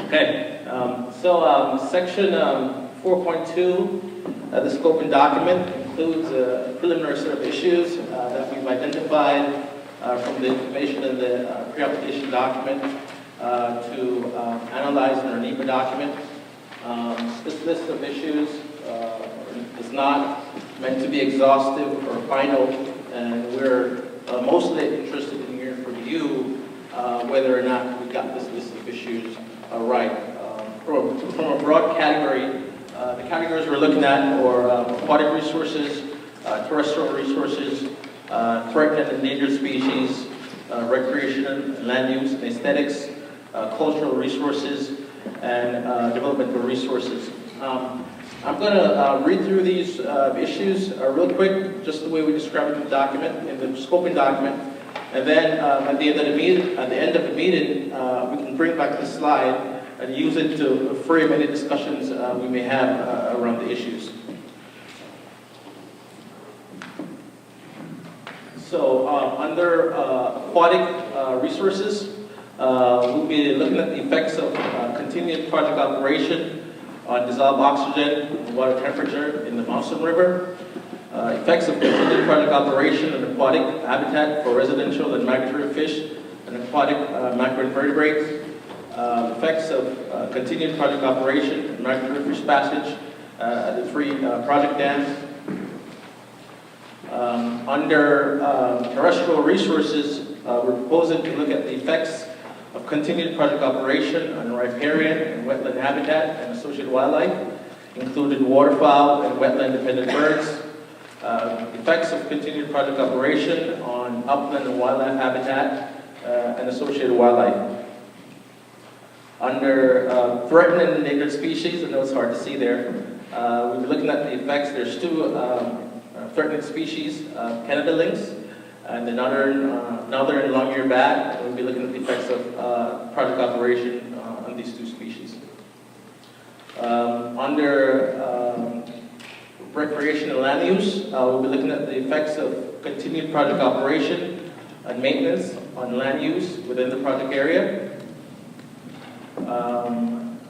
Okay, section 4.2, the scoping document includes a preliminary set of issues that we've identified from the information in the pre-application document to analyze in our NEPA document. This list of issues is not meant to be exhaustive or final, and we're mostly interested in hearing from you whether or not we got this list of issues right. From a broad category, the categories we're looking at are aquatic resources, terrestrial resources, threatened and endangered species, recreation and land use and aesthetics, cultural resources, and developmental resources. I'm going to read through these issues real quick, just the way we describe it in the document, in the scoping document, and then at the end of the meeting, we can bring back the slide and use it to frame any discussions we may have around the issues. So under aquatic resources, we'll be looking at the effects of continued project operation on dissolved oxygen and water temperature in the Mousam River, effects of continued project operation on aquatic habitat for residential and migratory fish and aquatic macroinvertebrates, effects of continued project operation and migratory fish passage at the three project dams. Under terrestrial resources, we're proposing to look at the effects of continued project operation on riparian and wetland habitat and associated wildlife, including waterfowl and wetland-dependent birds, effects of continued project operation on upland and wildlife habitat and associated wildlife. Under threatened and endangered species, I know it's hard to see there, we'll be looking at the effects. There's two threatened species, Kennebunk, and the northern long-eared bat. We'll be looking at the effects of project operation on these two species. Under recreation and land use, we'll be looking at the effects of continued project operation and maintenance on land use within the project area.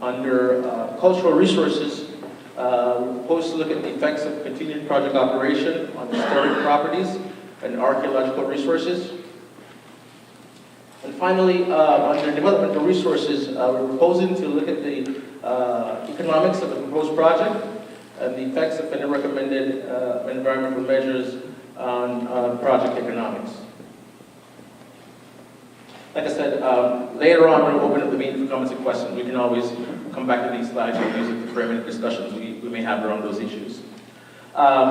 Under cultural resources, we're supposed to look at the effects of continued project operation on historic properties and archaeological resources. And finally, under developmental resources, we're proposing to look at the economics of the proposed project and the effects of any recommended environmental measures on project economics. Like I said, later on when we open up the meeting for comments and questions, we can always come back to these slides and use it to frame any discussions we may have around those issues.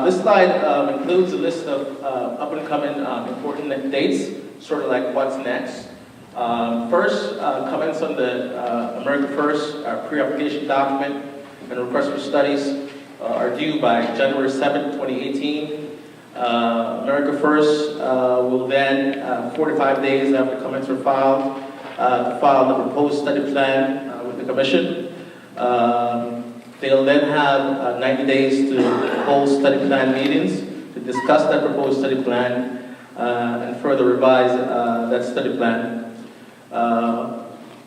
This slide includes a list of up and coming important dates, sort of like what's next. First, comments on the America First pre-application document and request for studies are due by January 7, 2018. America First will then, 45 days after comments are filed, file the proposed study plan with the Commission. They'll then have 90 days to hold study plan meetings to discuss that proposed study plan and further revise that study plan.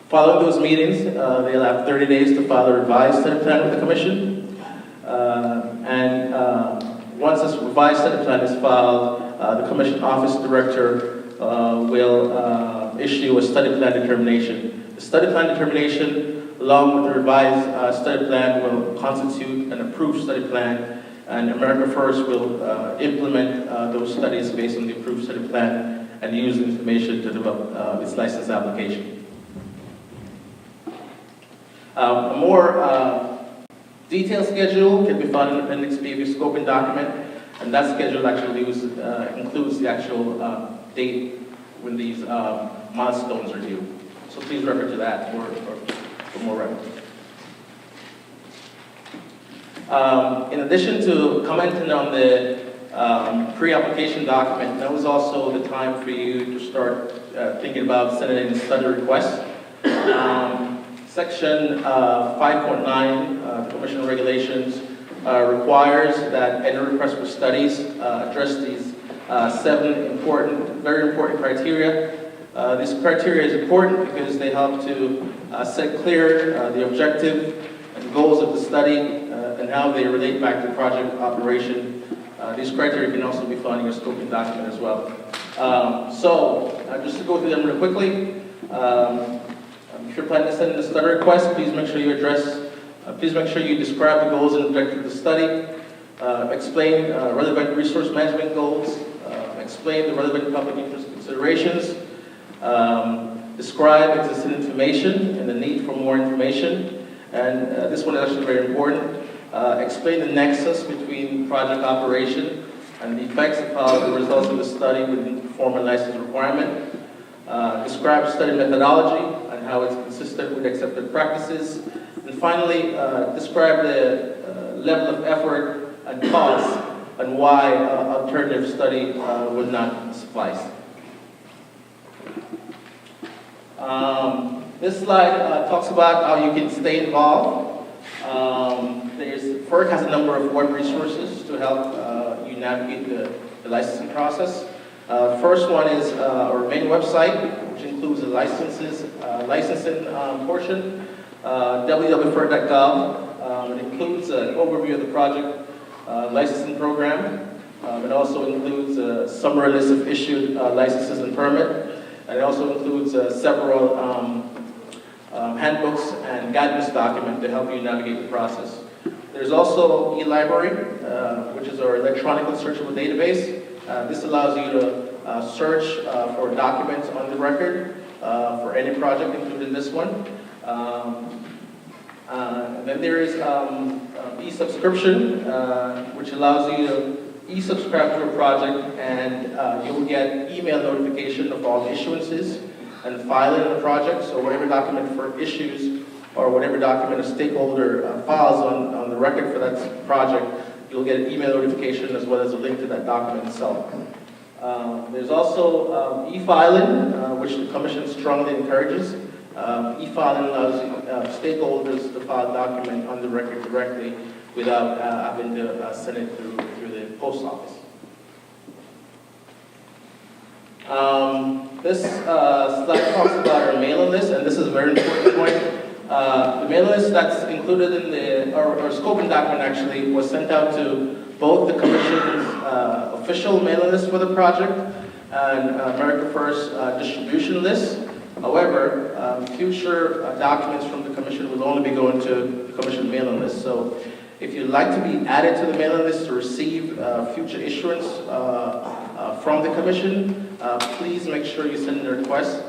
Following those meetings, they'll have 30 days to file a revised study plan with the Commission. Once this revised study plan is filed, the Commission Office Director will issue a study plan determination. The study plan determination, along with the revised study plan, will constitute an approved study plan, and America First will implement those studies based on the approved study plan and use the information to develop its license application. A more detailed schedule can be found in Appendix B of your scoping document, and that schedule actually includes the actual date when these milestones are due. So please refer to that for more reference. In addition to commenting on the pre-application document, that was also the time for you to start thinking about sending in study requests. Section 5.9, the Commission regulations, requires that any request for studies address these 7 very important criteria. This criteria is important because they help to set clear the objective and goals of the study and how they relate back to project operation. These criteria can also be found in your scoping document as well. Just to go through them real quickly, if you're planning to send in a study request, please make sure you describe the goals and objectives of the study, explain relevant resource management goals, explain the relevant public interest considerations, describe existing information and the need for more information, and this one is actually very important. Explain the nexus between project operation and the effects of how the results of the study would inform a license requirement. Describe study methodology and how it's consistent with accepted practices. And finally, describe the level of effort and cost and why alternative study would not suffice. This slide talks about how you can stay involved. FERC has a number of web resources to help you navigate the licensing process. The first one is our main website, which includes the licensing portion, www.ferc.gov. It includes an overview of the project licensing program. It also includes a summary list of issued licenses and permit. And it also includes several handbooks and guidance documents to help you navigate the process. There's also e-library, which is our electronically searchable database. This allows you to search for documents on the record for any project, including this one. Then there is e-subscription, which allows you to e-subscribe to a project, and you'll get email notification of all issuances and filing of the project. So whatever document for issues or whatever document a stakeholder files on the record for that project, you'll get an email notification as well as a link to that document itself. There's also e-filing, which the Commission strongly encourages. E-filing allows stakeholders to file a document on the record directly without having to send it through the post office. This slide talks about our mailing list, and this is a very important point. The mailing list that's included in our scoping document actually was sent out to both the Commission's official mailing list for the project and America First distribution list. However, future documents from the Commission will only be going to the Commission mailing list. So if you'd like to be added to the mailing list to receive future issuance from the Commission, please make sure you send a request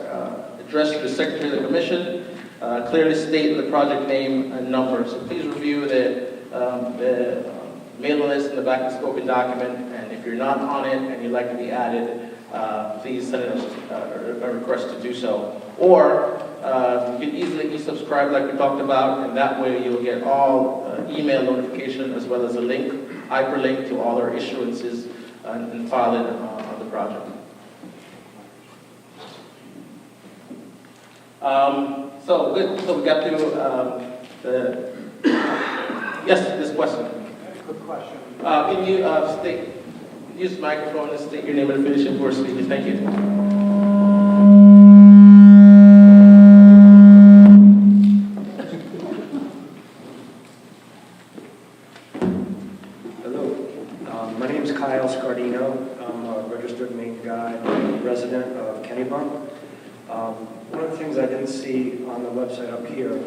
addressed to the Secretary of the Commission, clearly state the project name and number. So please review the mailing list in the back of the scoping document, and if you're not on it and you'd like to be added, please send us a request to do so. Or you can easily e-subscribe like we talked about, and that way you'll get all email notification as well as a link, hyperlink to all our issuances and file it on the project. So good. So we got to yes, this question. Good question. Can you use the microphone and state your name and affiliation before speaking? Thank you. Hello. My name is Kyle Scardino. I'm a registered Maine guide, resident of Kennebunk. One of the things I didn't see on the website up here,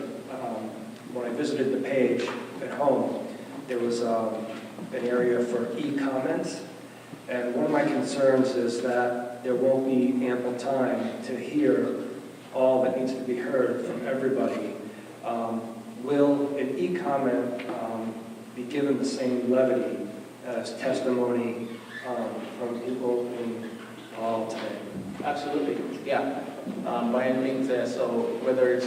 when I visited the page at home, there was an area for e-comments. And one of my concerns is that there won't be ample time to hear all that needs to be heard from everybody. Will an e-comment be given the same levity as testimony from people in hall today? Absolutely, yeah. By any means, so whether it's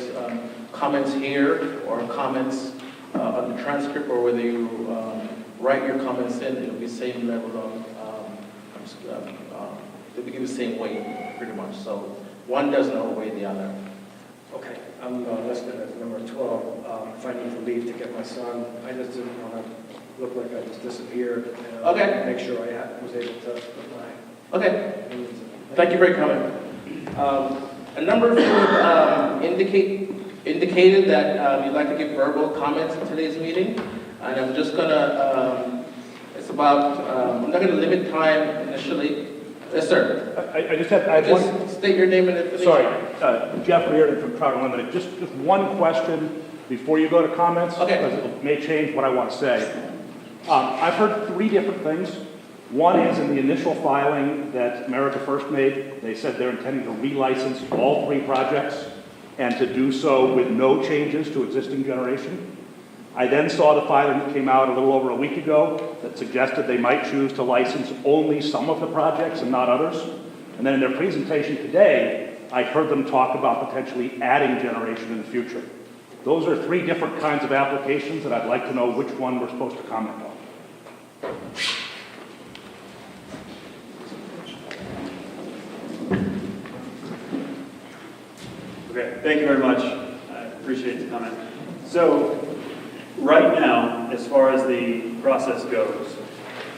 comments here or comments on the transcript, or whether you write your comments in, it'll be the same level of, it'll be the same weight, pretty much. So one doesn't outweigh the other. Okay, I'm listed as number 12. If I need to leave to get my son, I just didn't want to look like I just disappeared. Okay. Make sure I was able to reply. Okay. Thank you for your comment. A number of you have indicated that you'd like to give verbal comments in today's meeting, and I'm just going to, I'm not going to limit time initially. Yes, sir. I have one. State your name and affiliation. Sorry, Jeff Reardon from Trout Unlimited. Just one question before you go to comments, Okay. because it may change what I want to say. I've heard three different things. One is in the initial filing that America First made, they said they're intending to relicense all three projects and to do so with no changes to existing generation. I then saw the filing that came out a little over a week ago that suggested they might choose to license only some of the projects and not others. And then in their presentation today, I heard them talk about potentially adding generation in the future. Those are three different kinds of applications, and I'd like to know which one we're supposed to comment on. Okay, thank you very much. I appreciate the comment. So, right now, as far as the process goes,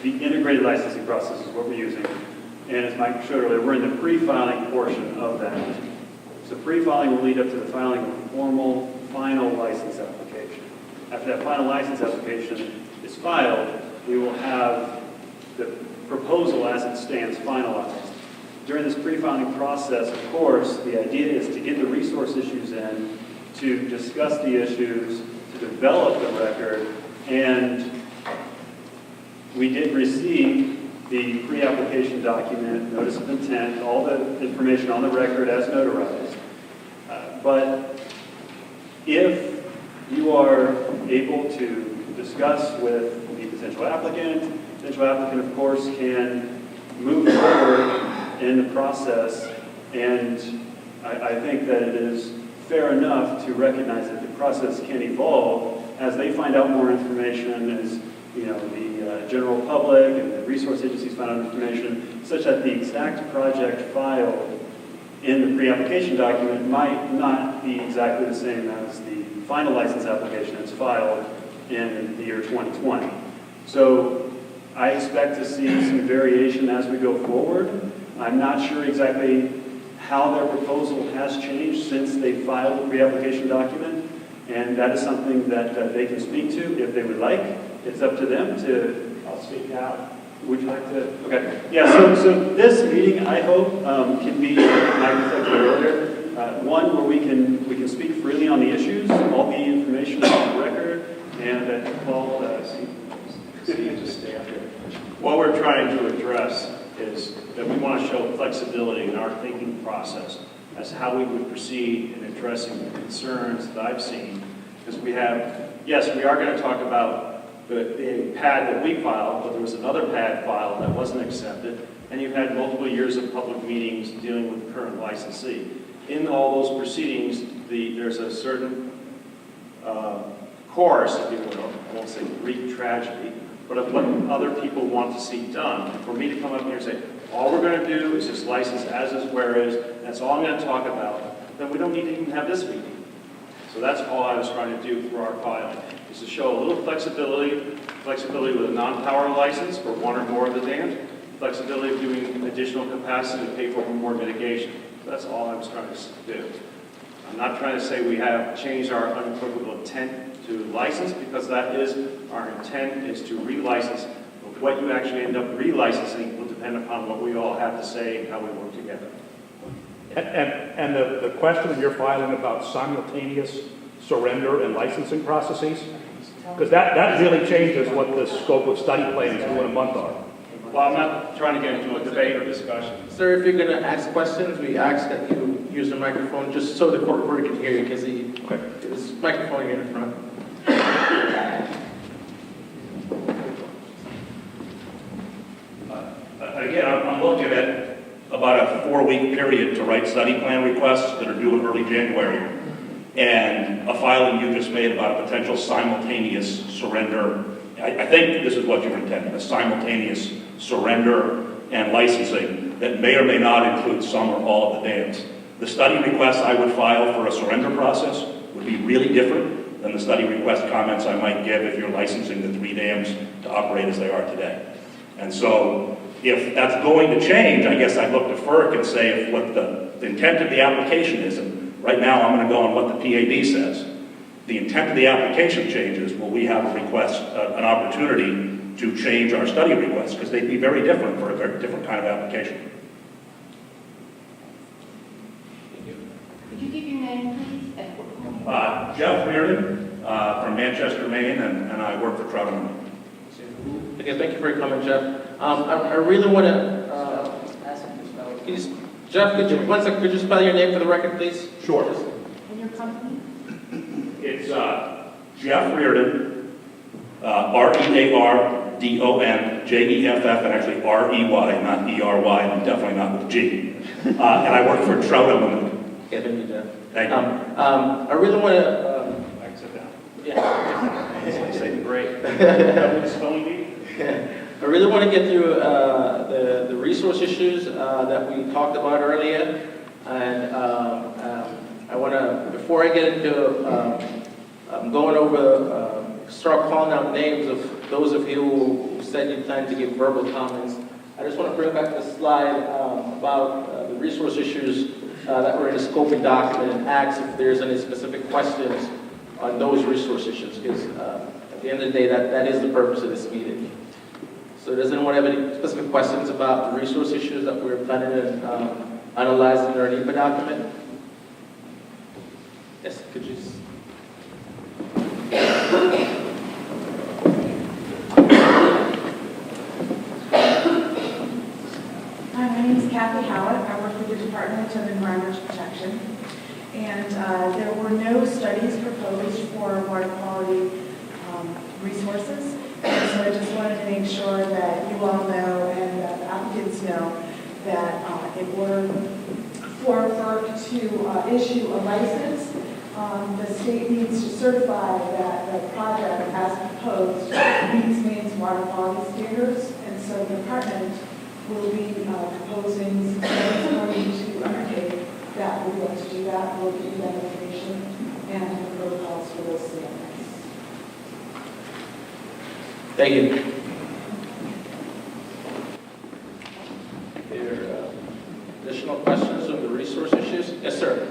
the integrated licensing process is what we're using. And as Mike showed earlier, we're in the pre-filing portion of that. So pre-filing will lead up to the filing of a formal final license application. After that final license application is filed, we will have the proposal as it stands finalized. During this pre-filing process, of course, the idea is to get the resource issues in, to discuss the issues, to develop the record, and we did receive the pre-application document, notice of intent, all the information on the record as notarized. But if you are able to discuss with the potential applicant, of course, can move forward in the process, and I think that it is fair enough to recognize that the process can evolve as they find out more information, as the general public and the resource agencies find out information, such that the exact project filed in the pre-application document might not be exactly the same as the final license application that's filed in the year 2020. So I expect to see some variation as we go forward. I'm not sure exactly how their proposal has changed since they filed the pre-application document, and that is something that they can speak to if they would like. It's up to them to, I'll speak now. Would you like to? Okay. Yeah, so this meeting, I hope, can be, like I said earlier, one where we can speak freely on the issues, all the information on the record, and that Paul, just stay up here. What we're trying to address is that we want to show flexibility in our thinking process as to how we would proceed in addressing the concerns that I've seen. Because we have, yes, we are going to talk about the pad that we filed, but there was another pad filed that wasn't accepted, and you've had multiple years of public meetings dealing with the current licensee. In all those proceedings, there's a certain chorus, if you will, I won't say Greek tragedy, but of what other people want to see done. For me to come up here and say, all we're going to do is just license as is, where is, that's all I'm going to talk about, then we don't need to even have this meeting. So that's all I was trying to do for our filing, is to show a little flexibility with a non-power license for one or more of the dams, flexibility of doing additional capacity to pay for more mitigation. So that's all I was trying to do. I'm not trying to say we have changed our unequivocal intent to license, because that is, our intent is to relicense. But what you actually end up relicensing will depend upon what we all have to say and how we work together. And the question in your filing about simultaneous surrender and licensing processes, because that really changes what the scope of study plans do in a month are. Well, I'm not trying to get into a debate or discussion. Sir, if you're going to ask questions, we ask that you use the microphone just so the court reporter can hear you, because there's a microphone here in front. Again, I'm looking at about a 4-week period to write study plan requests that are due in early January, and a filing you just made about a potential simultaneous surrender. I think this is what you're intending, a simultaneous surrender and licensing that may or may not include some or all of the dams. The study request I would file for a surrender process would be really different than the study request comments I might give if you're licensing the 3 dams to operate as they are today. And so if that's going to change, I guess I'd look to FERC and say if what the the intent of the application is, and right now I'm going to go on what the PAD says. The intent of the application changes, will we have a request, an opportunity to change our study requests, because they'd be very different for a very different kind of application. Could you give your name, please? Jeff Reardon from Manchester, Maine, and I work for Trout Mill. Okay, thank you for your comment, Jeff. I really want to, Jeff, could you spell your name for the record, please? Sure. And your company? It's Jeff Reardon, R-E-A-R-D-O-N-J-E-F-F, and actually R-E-Y, not E-R-Y, and definitely not with G. And I work for Trout Mill. Okay, thank you, Jeff. Thank you. I really want to, I can sit down. yeah. Say great. Spelling bee? I really want to get through the resource issues that we talked about earlier, and I want to, before I get into going over, start calling out names of those of you who said you plan to give verbal comments. I just want to bring back the slide about the resource issues that were in the scoping document and ask if there's any specific questions on those resource issues, because at the end of the day, that is the purpose of this meeting. So does anyone have any specific questions about the resource issues that we're planning to analyze in our NEPA document? Yes, could you? Hi, my name is Kathy Howard. I work for the Department of Environmental Protection. And there were no studies proposed for water quality resources. And so I just wanted to make sure that you all know and that the applicants know that in order for FERC to issue a license, the state needs to certify that the project as proposed meets Maine's water quality standards. And so the department will be proposing studies going to undertake that. We'll be able to do that. We'll give you that information and the protocols for those standards. Thank you. Are there additional questions on the resource issues? Yes, sir.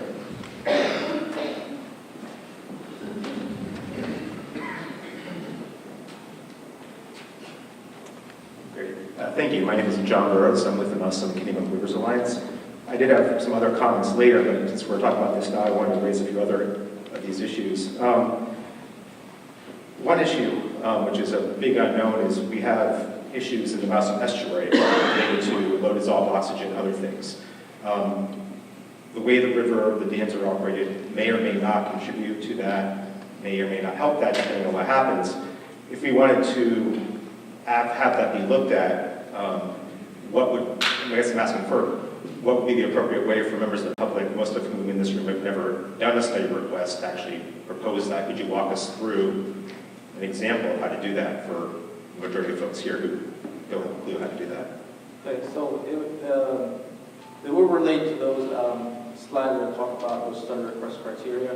Great. Thank you. My name is John Burrows. I'm with the Mousam Kennebunk Rivers Alliance. I did have some other comments later, but since we're talking about this now, I wanted to raise a few other of these issues. One issue, which is a big unknown, is we have issues in the Mousam estuary related to low dissolved oxygen and other things. The way the river, the dams are operated may or may not contribute to that, may or may not help that, depending on what happens. If we wanted to have that be looked at, what would, I guess I'm asking FERC, what would be the appropriate way for members of the public, most of whom in this room have never done a study request, to actually propose that? Could you walk us through an example of how to do that for the majority of folks here who don't have a clue how to do that? Okay, so it will relate to those slides that talk about those study request criteria.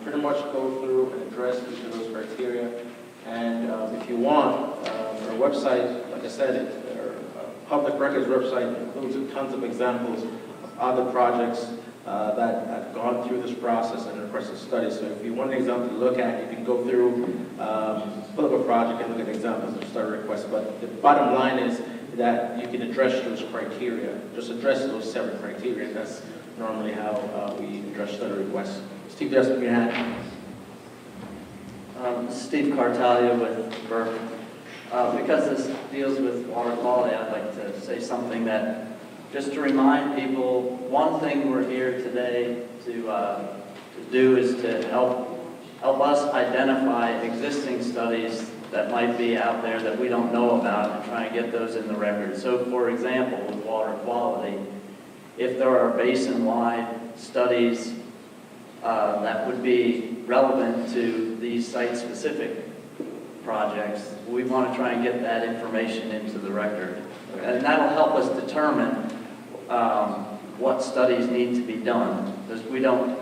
Pretty much go through and address each of those criteria. And if you want, our website, like I said, our public records website includes tons of examples of other projects that have gone through this process and requested studies. So if you want an example to look at, you can go through, pull up a project and look at examples of study requests. But the bottom line is that you can address those criteria, just address those 7 criteria. And that's normally how we address study requests. Steve, just give me a hand. Steve Cartalia with FERC. Because this deals with water quality, I'd like to say something that, just to remind people, one thing we're here today to do is to help us identify existing studies that might be out there that we don't know about and try and get those in the record. So, for example, with water quality, if there are basin-wide studies that would be relevant to these site-specific projects, we want to try and get that information into the record. And that'll help us determine what studies need to be done, because we don't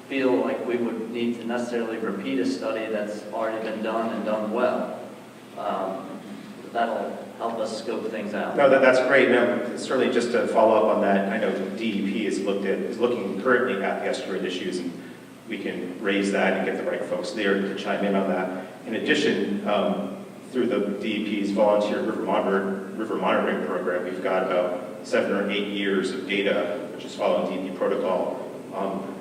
feel like we would need to necessarily repeat a study that's already been done and done well. That'll help us scope things out. No, that's great. No, certainly just to follow up on that, I know DEP is looking currently at the estuary issues, and we can raise that and get the right folks there to chime in on that. In addition, through the DEP's volunteer river monitoring program, we've got about 7 or 8 years of data, which is following DEP protocol,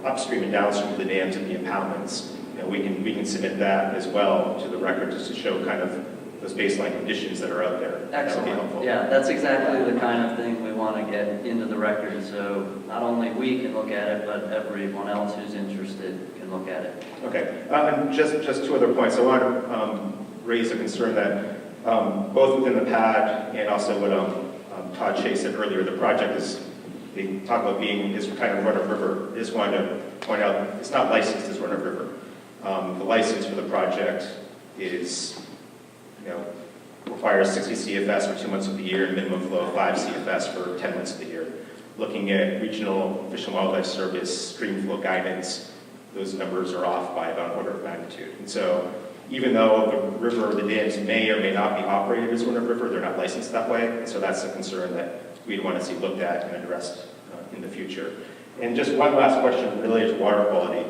upstream and downstream of the dams and the impoundments. We can submit that as well to the record just to show kind of those baseline conditions that are out there. That would be Excellent. helpful. Yeah, that's exactly the kind of thing we want to get into the record, so not only we can look at it, but everyone else who's interested can look at it. Okay, and just 2 other points. I want to raise a concern that both within the pad and also what Todd Shea said earlier, the project they talk about is kind of run-of-river. I just wanted to point out, it's not licensed as run-of-river. The license for the project is, requires 60 CFS for 2 months of the year, and minimum flow of 5 CFS for 10 months of the year. Looking at regional Fish and Wildlife Service stream flow guidance, those numbers are off by about an order of magnitude. And so even though the river, the dams may or may not be operated as run-of-river, they're not licensed that way. And so that's a concern that we'd want to see looked at and addressed in the future. And just one last question related to water quality,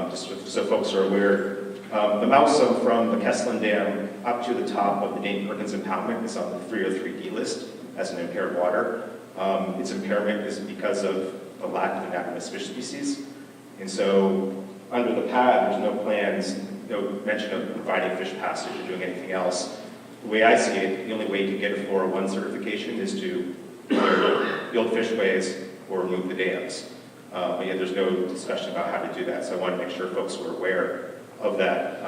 just so folks are aware. The Mousam from the Kesslen Dam up to the top of the Dane Perkins impoundment is on the 303D list as an impaired water. Its impairment is because of the lack of anadromous fish species. And so under the pad, there's no plans, no mention of providing fish passage or doing anything else. The way I see it, the only way to get a 401 certification is to either build fishways or remove the dams. But yet there's no discussion about how to do that. So I want to make sure folks were aware of that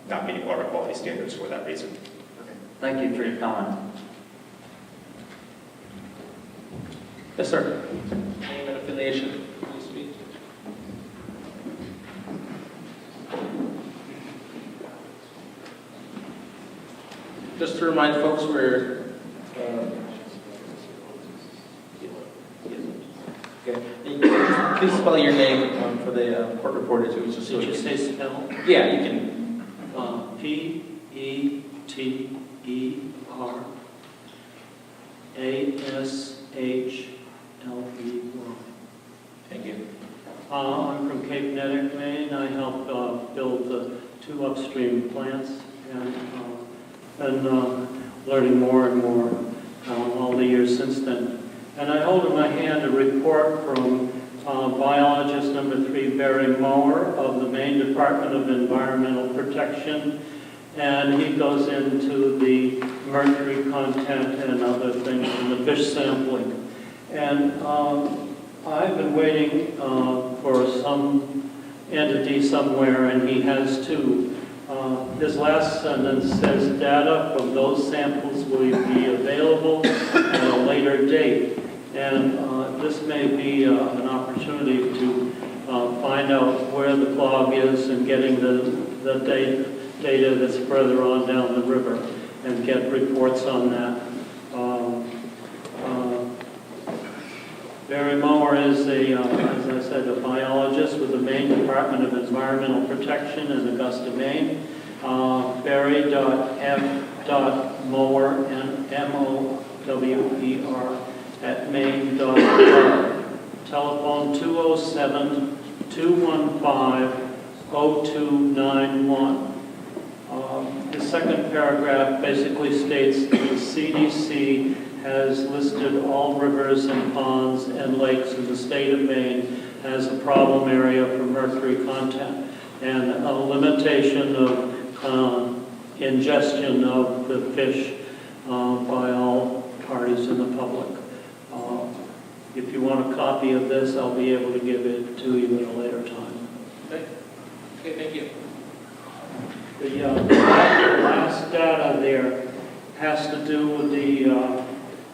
not meeting water quality standards for that reason. Okay. Thank you for your comment. Yes, sir. Name and affiliation, please speak. Just to remind folks, we're okay. Please spell your name for the court reporter too. Just so Did you say spell? Yeah, you can. Petershelley. Thank you. I'm from Cape Nettic, Maine. I helped build the 2 upstream plants and learning more and more all the years since then. And I hold in my hand a report from biologist number 3, Barry Mower of the Maine Department of Environmental Protection. And he goes into the mercury content and other things in the fish sampling. And I've been waiting for some entity somewhere, and he has too. His last sentence says, data from those samples will be available at a later date. And this may be an opportunity to find out where the clog is and getting the data that's further on down the river and get reports on that. Barry Mower is as I said, a biologist with the Maine Department of Environmental Protection in Augusta, Maine. Barry.m.mower, M-O-W-E-R, at maine.gov. Telephone 207-215-0291. The second paragraph basically states that the CDC has listed all rivers and ponds and lakes in the state of Maine as a problem area for mercury content and a limitation of ingestion of the fish by all parties in the public. If you want a copy of this, I'll be able to give it to you at a later time. Okay, thank you. The last data there has to do with the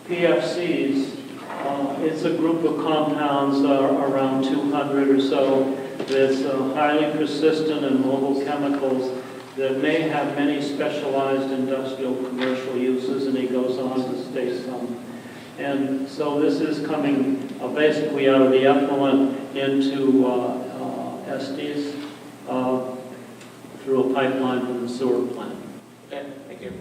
PFCs. It's a group of compounds, around 200 or so, that's highly persistent and mobile chemicals that may have many specialized industrial commercial uses, and he goes on to state some. And so this is coming basically out of the effluent into Estes through a pipeline from the sewer plant. Okay, thank you.